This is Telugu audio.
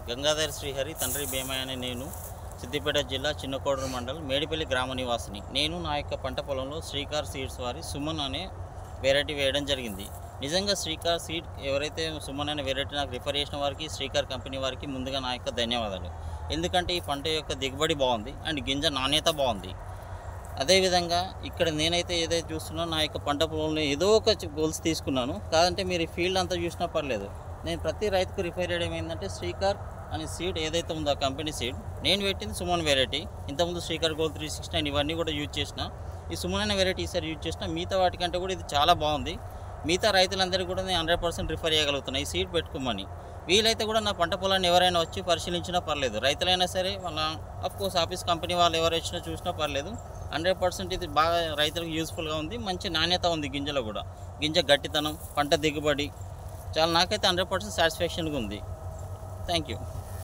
గంగాధర్ శ్రీహరి తండ్రి భీమయ్య అనే నేను సిద్దిపేట జిల్లా చిన్నకోడూరు మండల్ మేడిపల్లి గ్రామ నివాసిని. నేను నా యొక్క పంట పొలంలో శ్రీకార్ సీడ్స్ వారి సుమన్ అనే వెరైటీ వేయడం జరిగింది. నిజంగా శ్రీకార్ సీడ్ ఎవరైతే సుమన్ అనే వెరైటీ నాకు రిఫర్ చేసిన వారికి, శ్రీకార్ కంపెనీ వారికి ముందుగా నా యొక్క ధన్యవాదాలు. ఎందుకంటే ఈ పంట యొక్క దిగుబడి బాగుంది అండ్ గింజ నాణ్యత బాగుంది. అదేవిధంగా ఇక్కడ నేనైతే ఏదైతే చూస్తున్నా నా యొక్క పంట పొలంలో ఏదో ఒక గోల్స్ తీసుకున్నాను. కాదంటే మీరు ఈ ఫీల్డ్ అంతా చూసినా పర్లేదు. నేను ప్రతి రైతుకు రిఫర్ చేయడం ఏంటంటే శ్రీకార్ అనే సీడ్ ఏదైతే ఉందో ఆ కంపెనీ సీడ్, నేను పెట్టింది సుమన్ వెరైటీ. ఇంతకుముందు శ్రీకార్ గోల్డ్ 369 ఇవన్నీ కూడా యూజ్ చేసిన. ఈ సుమన్ అనే వెరైటీ ఈసారి యూజ్ చేసిన. మిగతా వాటికంటే కూడా ఇది చాలా బాగుంది. మిగతా రైతులందరికీ కూడా నేను 100% రిఫర్ చేయగలుగుతున్నాను ఈ సీడ్ పెట్టుకోమని. వీలైతే కూడా నా పంట పొలాన్ని ఎవరైనా వచ్చి పరిశీలించినా పర్లేదు, రైతులైనా సరే వాళ్ళ అఫ్కోర్స్ ఆఫీస్ కంపెనీ వాళ్ళు ఎవరు వచ్చినా చూసినా పర్లేదు. 100% ఇది బాగా రైతులకు యూస్ఫుల్గా ఉంది. మంచి నాణ్యత ఉంది గింజలో కూడా. గింజ గట్టితనం, పంట దిగుబడి చాలా నాకైతే 100% సాటిస్ఫాక్షన్గా ఉంది. Thank you.